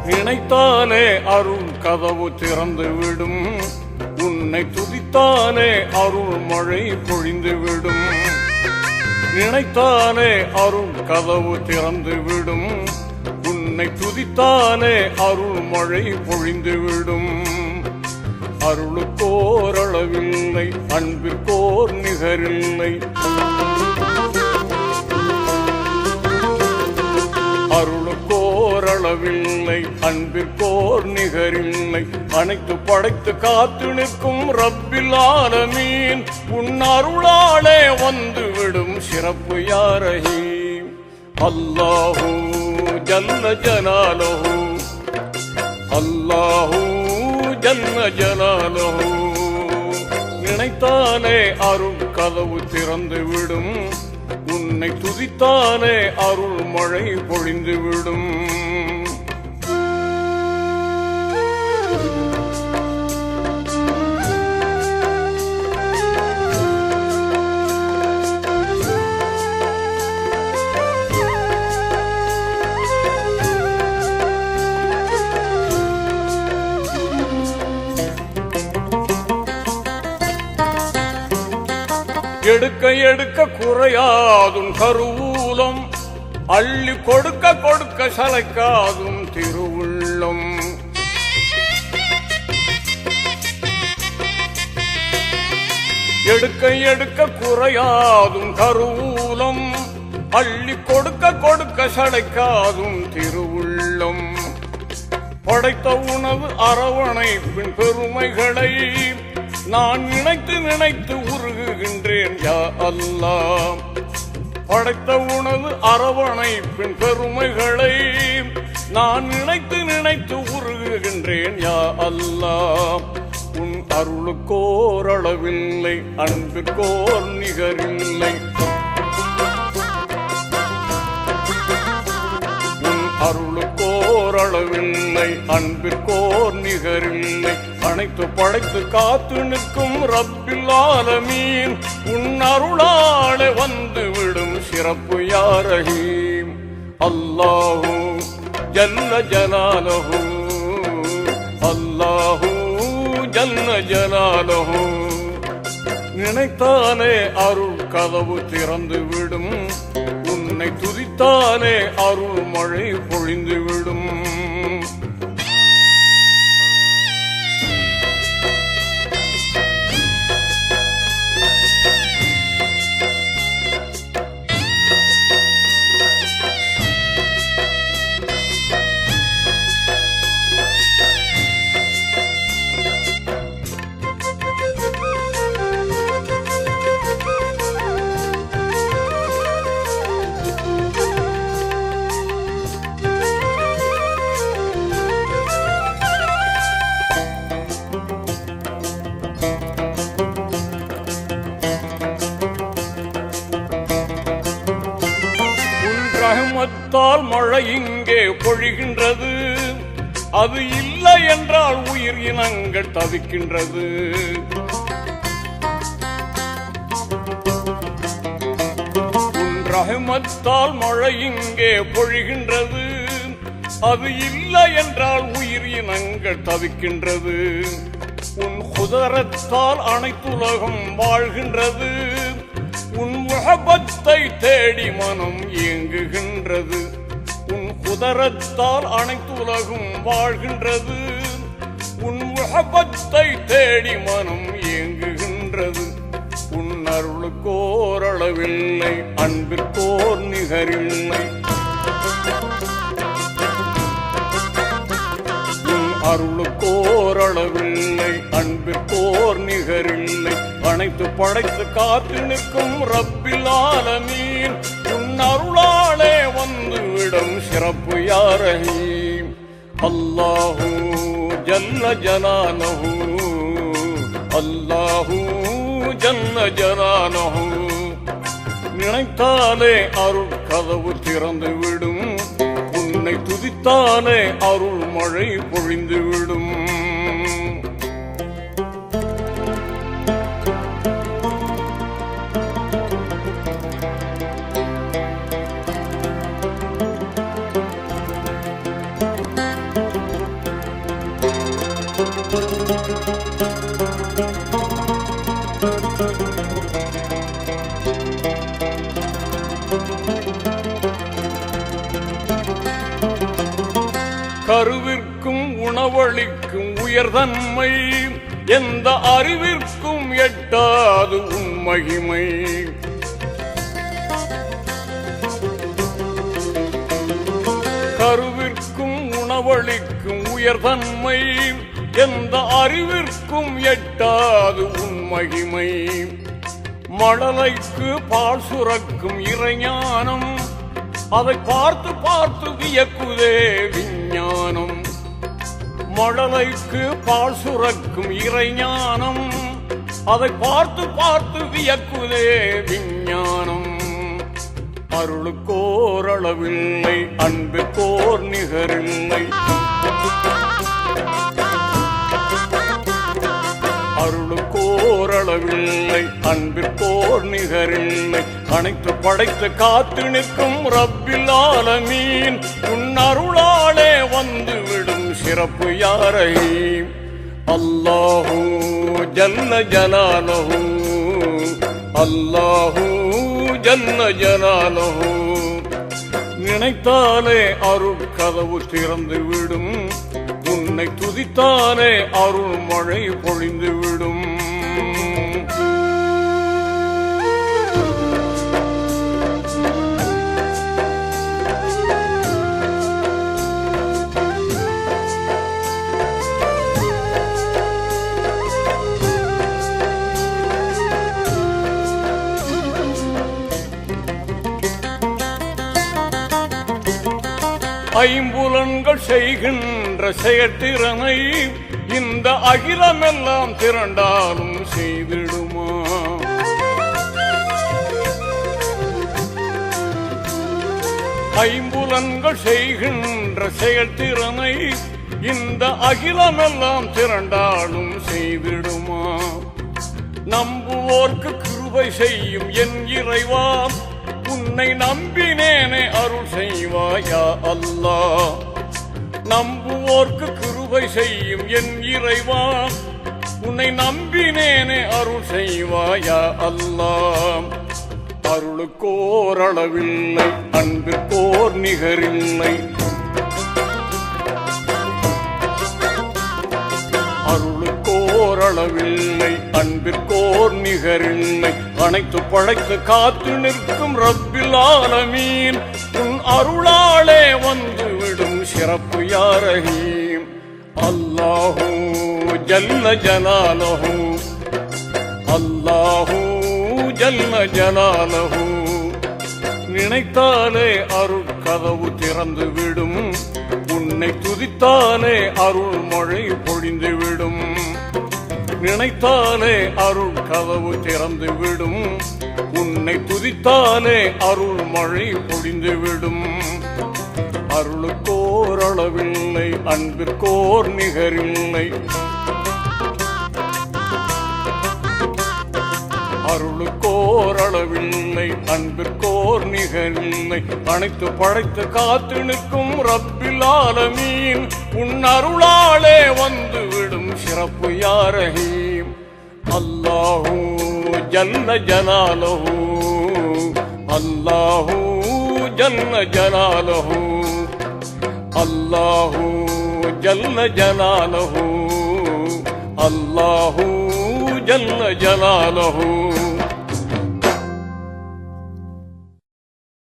நினைத்தாலே அருள் கதவு திறந்து விடும், உன்னை துதித்தாலே அருள் மழை பொழிந்து விடும். நினைத்தாலே அருள் கதவு திறந்து விடும், உன்னை துதித்தாலே அருள் மழை பொழிந்து விடும். அருளுக்கோர் அளவில்லை, அன்பிற்கோர் நிகரில்லை. அருளுக்கோர் அளவில்லை, அன்பிற்கோர் நிகரில்லை. அனைத்து படைத்து காத்து நிற்கும் ரப்பில் ஆலமீன், உன் அருளாலே வந்துவிடும் சிறப்பு யாரஹி. அல்லாஹு ஜல்ல ஜலாலுஹு, அல்லாஹு ஜல்ல ஜலாலுஹு. நினைத்தாலே அருள் கதவு திறந்து விடும், உன்னை துதித்தாலே அருள் மழை பொழிந்து விடும். எடுக்க எடுக்க குறையாதும் கருவூலம், அள்ளி கொடுக்க கொடுக்க சளைக்காதும் திருவுள்ளம். எடுக்க எடுக்க குறையாதும் கருவூலம், அள்ளி கொடுக்க கொடுக்க சளைக்காதும் திருவுள்ளம். படைத்த உணவு அரவணைப்பின் பெருமைகளை நான் நினைத்து நினைத்து உருகுகின்றேன் யா அல்லாஹ். படைத்த உணவு அரவணைப்பின் பெருமைகளை நான் நினைத்து நினைத்து உருகுகின்றேன் யா அல்லாஹ். உன் அருளுக்கோர் அளவில்லை, அன்பிற்கோர் நிகரில்லை. உன் அருளுக்கோர் அளவில்லை, அன்பிற்கோர் நிகரில்லை. அனைத்து படைத்து காத்து நிற்கும் ரப்பில் ஆலமீன், உன் அருளாலே வந்துவிடும் சிறப்பு யாரஹீம். அல்லாஹு ஜல்ல ஜலாலுஹு, அல்லாஹு ஜல்ல ஜலாலுஹு. நினைத்தாலே அருள் கதவு திறந்து விடும், உன்னை துதித்தாலே அருள் மழை பொழிந்து விடும். ரஹ்மத்தால் மழை இங்கே பொழிகின்றது, அது இல்லை என்றால் உயிர் இனங்கள் தவிக்கின்றது. உன் ரஹ்மத்தால் மழை இங்கே பொழிகின்றது, அது இல்லை என்றால் உயிர் இனங்கள் தவிக்கின்றது. உன் குதரத்தால் அனைத்துலகம் வாழ்கின்றது, உன் முஹப்பத்தை தேடி மனம் ஏங்குகின்றது. உன் குதரத்தால் அனைத்துலகும் வாழ்கின்றது, உன் முஹப்பத்தை தேடி மனம் ஏங்குகின்றது. உன் அருளுக்கோர் அளவில்லை, அன்பிற்கோர் நிகரில்லை. உன் அருளுக்கோர் அளவில்லை, அன்பிற்கோர் நிகரில்லை. அனைத்து படைத்து காத்து நிற்கும் ரப்பில் ஆலமீன், மீன் உன் அருளாலே வந்துவிடும் சிறப்பு யா ரஹீம். அல்லாஹு ஜல்ல ஜலாலுஹு அல்லாஹு ஜல்ல ஜலாலுஹு. நினைத்தாலே அருள் கதவு திறந்து விடும், உன்னை துதித்தாலே அருள் மழை பொழிந்து விடும். கருவிற்கும் உணவளிக்கும் உயர்தன்மை, எந்த அறிவிற்கும் எட்டாது உன் மகிமை. கருவிற்கும் உணவளிக்கும் உயர்தன்மை, எந்த அறிவிற்கும் எட்டாது உன் மகிமை. மழலைக்கு பால் சுரக்கும் இறைஞானம், அதை பார்த்து பார்த்து வியக்குதே விஞ்ஞானம். மழலைக்கு பால் சுரக்கும் இறைஞானம், அதை பார்த்து பார்த்து வியக்குதே விஞ்ஞானம். அருளுக்கோரளவில்லை, அன்புக்கோர் நிகரில்லை. அருளுக்கோரளவில்லை, அன்பிற்கோர் நிகரில்லை. அனைத்து படைத்து காத்து நிற்கும் ரப்பில் ஆலமீன் உன் அருளாலே வந்துவிடும் சிறப்பு யா ரஹீம். அல்லாஹு ஜல்ல ஜலாலுஹு அல்லாஹு ஜல்ல ஜலாலுஹு. நினைத்தாலே அருள் கதவு திறந்து விடும், உன்னை துதித்தாலே அருள் மழை பொழிந்து விடும். ஐம்புலன்கள் செய்கின்ற செயற்திறனை இந்த அகிலமெல்லாம் திரண்டாலும் செய்திடுமா? ஐம்புலன்கள் செய்கின்ற செயற்திறனை இந்த அகிலமெல்லாம் திரண்டாலும் செய்திடுமா? நம்புவோர்க்கு கிருபை செய்யும் என் இறைவா, உன்னை நம்பினேனே அருள் செய்வாயா அல்லாஹ். நம்புவோர்க்கு கிருபை செய்யும் என் இறைவா, உன்னை நம்பினேனே அருள் செய்வாயா அல்லாஹ். அருளுக்கோரளவில்லை, அன்பிற்கோர் நிகரில்லை. அருளுக்கோரளவில்லை, அன்பிற்கோர் நிகரில்லை. அனைத்து படைத்து காத்து நிற்கும் ரப்பில் ஆலமீன் உன் அருளாலே வந்துவிடும் சிறப்பு யா ரஹீம். அல்லாஹு ஜல்ல ஜலாலுஹு அல்லாஹு ஜல்ல ஜலாலுஹு. நினைத்தாலே அருள் கதவு திறந்து விடும், உன்னை துதித்தாலே அருள் மழை பொழிந்து விடும். நினைத்தாலே அருள் கதவு திறந்து விடும், உன்னை துதித்தாலே அருள் மழை பொழிந்து விடும். அருளுக்கோரளவில்லை, அன்பிற்கோர் நிகரில்லை. அருளுக்கோரளவில்லை, அன்பிற்கோர் நிகரில்லை. அனைத்து படைத்து காத்து நிற்கும் ரப்பில் ஆலமீன் உன் அருளாலே வந்துவிடும் சிறப்பு யா ரஹீம். அல்லாஹு ஜல்ல ஜலாலுஹு அல்லாஹு ஜல்ல ஜலாலுஹு அல்லாஹு ஜல்ல ஜலாலுஹு அல்லாஹு ஜல்ல ஜலாலுஹு.